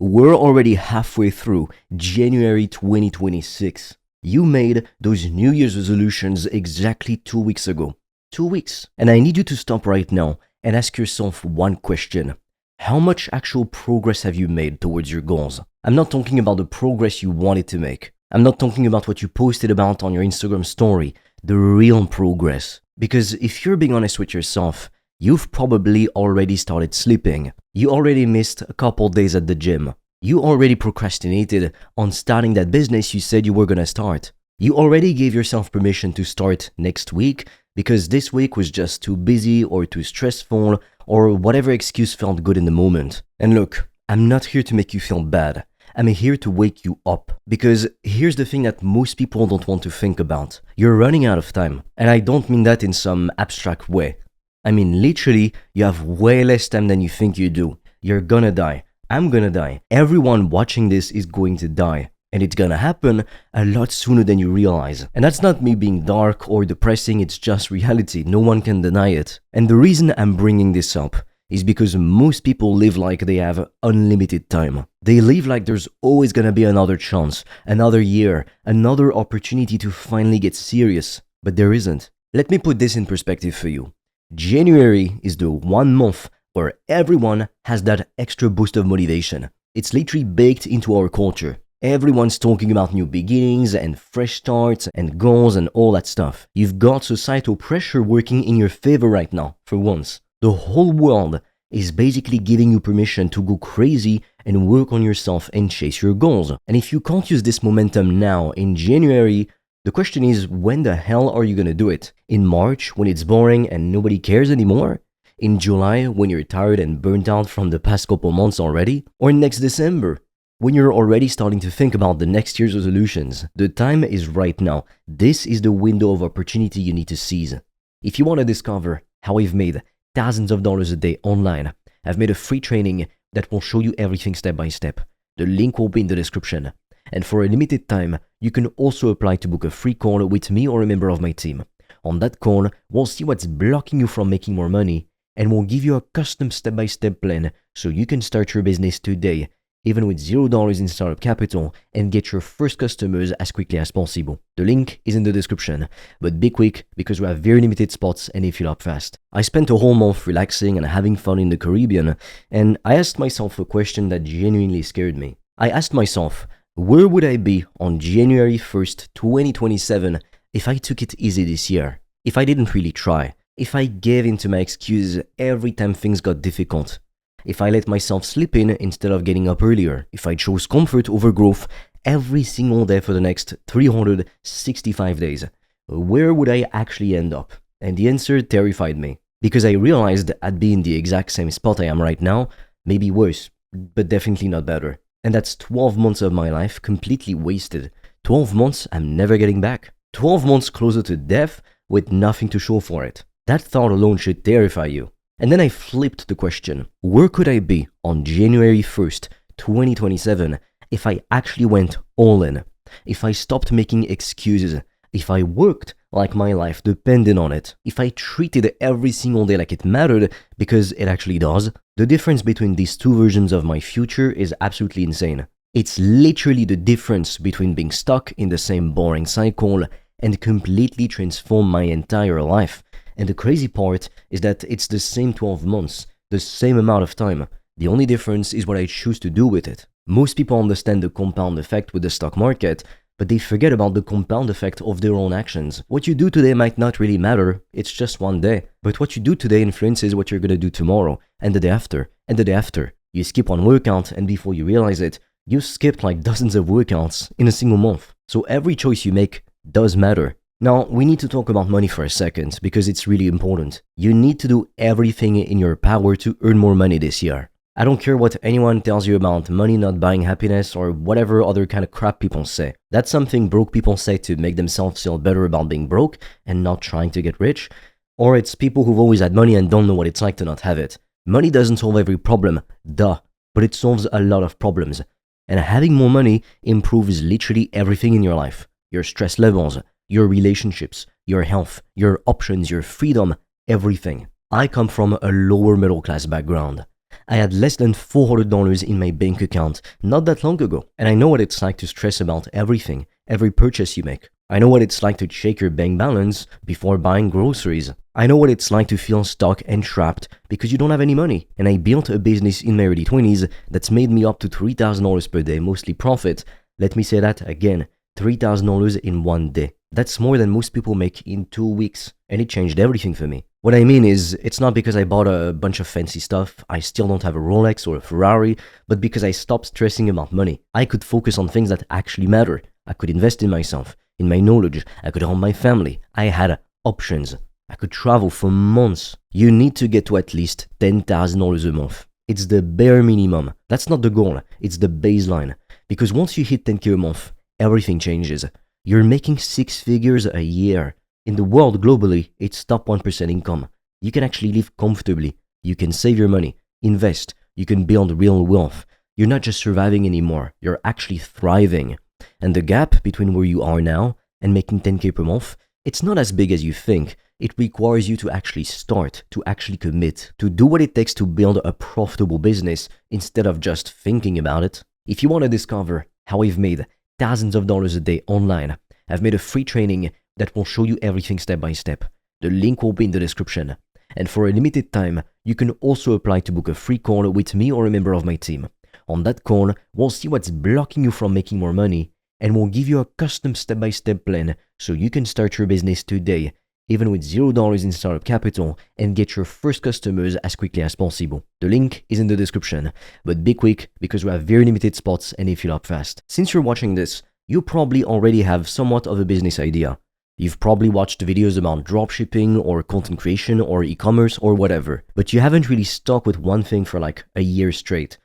We're already halfway through January 2026. You made those New Year's resolutions exactly 2 weeks ago. 2 weeks. And I need you to stop right now and ask yourself one question. How much actual progress have you made towards your goals? I'm not talking about the progress you wanted to make. I'm not talking about what you posted about on your Instagram story, the real progress. Because if you're being honest with yourself, you've probably already started sleeping. You already missed a couple days at the gym. You already procrastinated on starting that business you said you were gonna start. You already gave yourself permission to start next week because this week was just too busy or too stressful or whatever excuse felt good in the moment. And look, I'm not here to make you feel bad. I'm here to wake you up. Because here's the thing that most people don't want to think about. You're running out of time. And I don't mean that in some abstract way. I mean literally, you have way less time than you think you do. You're gonna die. I'm gonna die. Everyone watching this is going to die. And it's gonna happen a lot sooner than you realize. And that's not me being dark or depressing, it's just reality. No one can deny it. And the reason I'm bringing this up is because most people live like they have unlimited time. They live like there's always gonna be another chance, another year, another opportunity to finally get serious. But there isn't. Let me put this in perspective for you. January is the 1 month where everyone has that extra boost of motivation. It's literally baked into our culture. Everyone's talking about new beginnings and fresh starts and goals and all that stuff. You've got societal pressure working in your favor right now, for once. The whole world is basically giving you permission to go crazy and work on yourself and chase your goals. And if you can't use this momentum now in January, the question is, when the hell are you gonna do it? In March, when it's boring and nobody cares anymore? In July, when you're tired and burnt out from the past couple months already? Or next December, when you're already starting to think about the next year's resolutions? The time is right now. This is the window of opportunity you need to seize. If you want to discover how I've made thousands of dollars a day online, I've made a free training that will show you everything step by step. The link will be in the description. And for a limited time, you can also apply to book a free call with me or a member of my team. On that call, we'll see what's blocking you from making more money, and we'll give you a custom step-by-step plan so you can start your business today, even with $0 in startup capital, and get your first customers as quickly as possible. The link is in the description, but be quick because we have very limited spots and they fill up fast. I spent a whole month relaxing and having fun in the Caribbean, and I asked myself a question that genuinely scared me. I asked myself, where would I be on January 1st, 2027 if I took it easy this year? If I didn't really try? If I gave in to my excuses every time things got difficult? If I let myself sleep in instead of getting up earlier? If I chose comfort over growth every single day for the next 365 days? Where would I actually end up? And the answer terrified me. Because I realized I'd be in the exact same spot I am right now, maybe worse, but definitely not better. And that's 12 months of my life completely wasted. 12 months I'm never getting back. 12 months closer to death with nothing to show for it. That thought alone should terrify you. And then I flipped the question. Where could I be on January 1st, 2027 if I actually went all in? If I stopped making excuses? If I worked like my life depended on it? If I treated every single day like it mattered, because it actually does? The difference between these two versions of my future is absolutely insane. It's literally the difference between being stuck in the same boring cycle and completely transform my entire life. And the crazy part is that it's the same 12 months, the same amount of time. The only difference is what I choose to do with it. Most people understand the compound effect with the stock market, but they forget about the compound effect of their own actions. What you do today might not really matter, it's just one day. But what you do today influences what you're gonna do tomorrow, and the day after, and the day after. You skip one workout, and before you realize it, you skipped like dozens of workouts in a single month. So every choice you make does matter. Now, we need to talk about money for a second, because it's really important. You need to do everything in your power to earn more money this year. I don't care what anyone tells you about money not buying happiness or whatever other kind of crap people say. That's something broke people say to make themselves feel better about being broke and not trying to get rich. Or it's people who've always had money and don't know what it's like to not have it. Money doesn't solve every problem, duh, but it solves a lot of problems. And having more money improves literally everything in your life. Your stress levels, your relationships, your health, your options, your freedom, everything. I come from a lower middle class background. I had less than $400 in my bank account not that long ago. And I know what it's like to stress about everything, every purchase you make. I know what it's like to check your bank balance before buying groceries. I know what it's like to feel stuck and trapped because you don't have any money. And I built a business in my early 20s that's made me up to $3,000 per day, mostly profit. Let me say that again, $3,000 in one day. That's more than most people make in 2 weeks. And it changed everything for me. What I mean is, it's not because I bought a bunch of fancy stuff, I still don't have a Rolex or a Ferrari, but because I stopped stressing about money. I could focus on things that actually matter. I could invest in myself, in my knowledge, I could help my family. I had options. I could travel for months. You need to get to at least $10,000 a month. It's the bare minimum. That's not the goal, it's the baseline. Because once you hit 10K a month, everything changes. You're making 6 figures a year. In the world globally, it's top 1% income. You can actually live comfortably. You can save your money, invest. You can build real wealth. You're not just surviving anymore. You're actually thriving. And the gap between where you are now and making 10K per month, it's not as big as you think. It requires you to actually start, to actually commit, to do what it takes to build a profitable business instead of just thinking about it. If you want to discover how I've made thousands of dollars a day online, I've made a free training that will show you everything step by step. The link will be in the description. And for a limited time, you can also apply to book a free call with me or a member of my team. On that call, we'll see what's blocking you from making more money, and we'll give you a custom step-by-step plan so you can start your business today, even with $0 in startup capital, and get your first customers as quickly as possible. The link is in the description, but be quick because we have very limited spots and they fill up fast. Since you're watching this, you probably already have somewhat of a business idea. You've probably watched videos about dropshipping or content creation or e-commerce or whatever, but you haven't really stuck with one thing for like a year straight.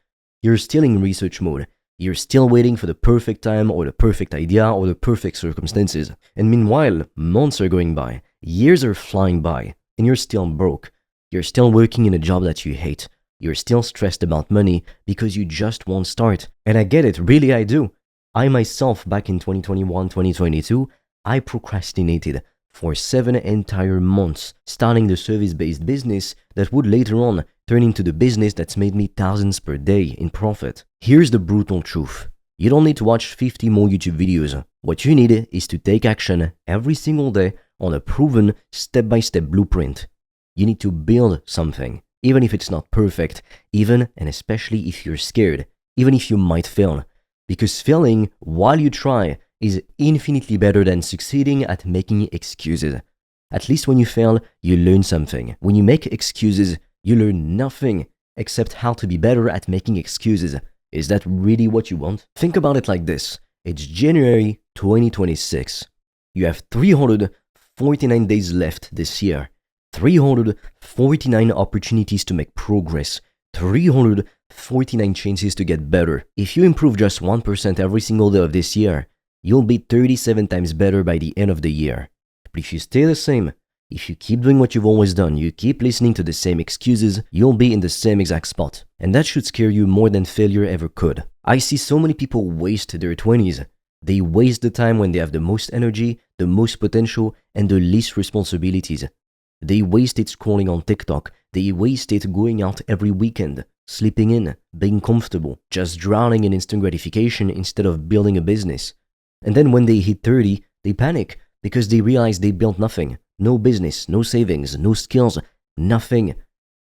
You're still in research mode. You're still waiting for the perfect time or the perfect idea or the perfect circumstances. And meanwhile, months are going by, years are flying by, and you're still broke. You're still working in a job that you hate. You're still stressed about money because you just won't start. And I get it, really I do. I myself, back in 2021, 2022, I procrastinated for 7 entire months, starting the service-based business that would later on turn into the business that's made me thousands per day in profit. Here's the brutal truth. You don't need to watch 50 more YouTube videos. What you need is to take action every single day on a proven step-by-step blueprint. You need to build something, even if it's not perfect, even and especially if you're scared, even if you might fail. Because failing while you try is infinitely better than succeeding at making excuses. At least when you fail, you learn something. When you make excuses, you learn nothing except how to be better at making excuses. Is that really what you want? Think about it like this. It's January 2026. You have 349 days left this year. 349 opportunities to make progress. 349 chances to get better. If you improve just 1% every single day of this year, you'll be 37 times better by the end of the year. But if you stay the same, if you keep doing what you've always done, you keep listening to the same excuses, you'll be in the same exact spot. And that should scare you more than failure ever could. I see so many people waste their 20s. They waste the time when they have the most energy, the most potential, and the least responsibilities. They waste it scrolling on TikTok. They waste it going out every weekend, sleeping in, being comfortable, just drowning in instant gratification instead of building a business. And then when they hit 30, they panic because they realize they built nothing. No business, no savings, no skills, nothing.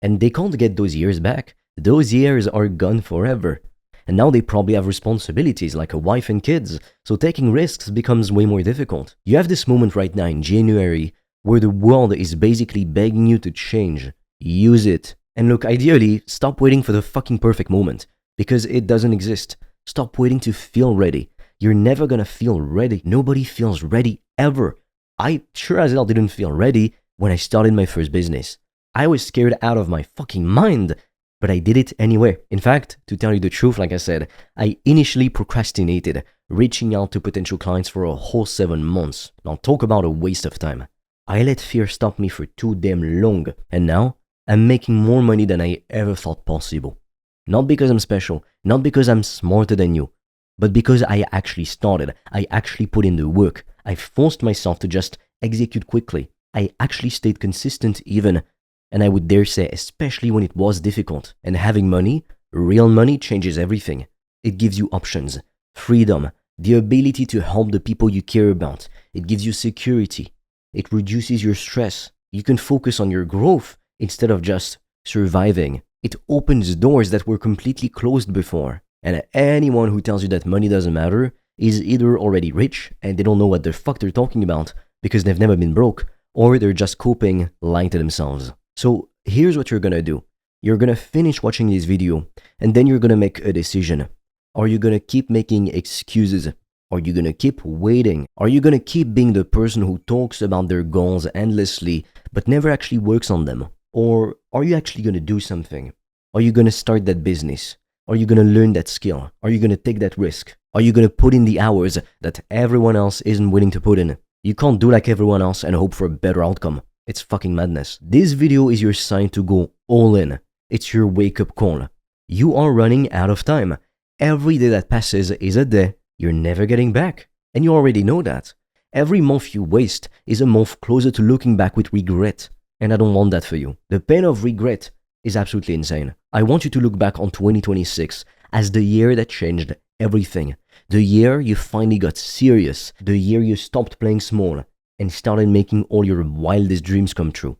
And they can't get those years back. Those years are gone forever. And now they probably have responsibilities like a wife and kids, so taking risks becomes way more difficult. You have this moment right now in January where the world is basically begging you to change. Use it. And look, ideally, stop waiting for the fucking perfect moment, because it doesn't exist. Stop waiting to feel ready. You're never gonna feel ready. Nobody feels ready ever. I sure as hell didn't feel ready when I started my first business. I was scared out of my fucking mind, but I did it anyway. In fact, to tell you the truth, like I said, I initially procrastinated, reaching out to potential clients for a whole 7 months. Now talk about a waste of time. I let fear stop me for too damn long, and now I'm making more money than I ever thought possible. Not because I'm special, not because I'm smarter than you, but because I actually started. I actually put in the work. I forced myself to just execute quickly. I actually stayed consistent even And I would dare say, especially when it was difficult. And having money, real money, changes everything. It gives you options, freedom, the ability to help the people you care about. It gives you security. It reduces your stress. You can focus on your growth instead of just surviving. It opens doors that were completely closed before. And anyone who tells you that money doesn't matter is either already rich and they don't know what the fuck they're talking about because they've never been broke, or they're just coping, lying to themselves. So here's what you're gonna do. You're gonna finish watching this video and then you're gonna make a decision. Are you gonna keep making excuses? Are you gonna keep waiting? Are you gonna keep being the person who talks about their goals endlessly but never actually works on them? Or are you actually gonna do something? Are you gonna start that business? Are you gonna learn that skill? Are you gonna take that risk? Are you gonna put in the hours that everyone else isn't willing to put in? You can't do like everyone else and hope for a better outcome. It's fucking madness. This video is your sign to go all in. It's your wake-up call. You are running out of time. Every day that passes is a day you're never getting back. And you already know that. Every month you waste is a month closer to looking back with regret. And I don't want that for you. The pain of regret is absolutely insane. I want you to look back on 2026 as the year that changed everything. The year you finally got serious. The year you stopped playing small and started making all your wildest dreams come true.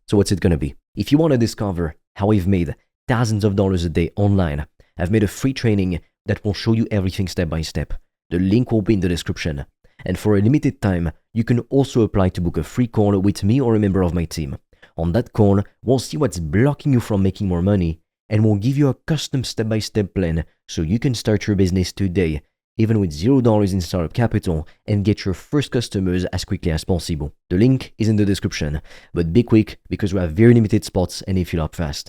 So what's it gonna be? If you want to discover how I've made thousands of dollars a day online, I've made a free training that will show you everything step by step. The link will be in the description. And for a limited time, you can also apply to book a free call with me or a member of my team. On that call, we'll see what's blocking you from making more money, and we'll give you a custom step-by-step plan so you can start your business today, even with $0 in startup capital, and get your first customers as quickly as possible. The link is in the description, but be quick because we have very limited spots and they fill up fast.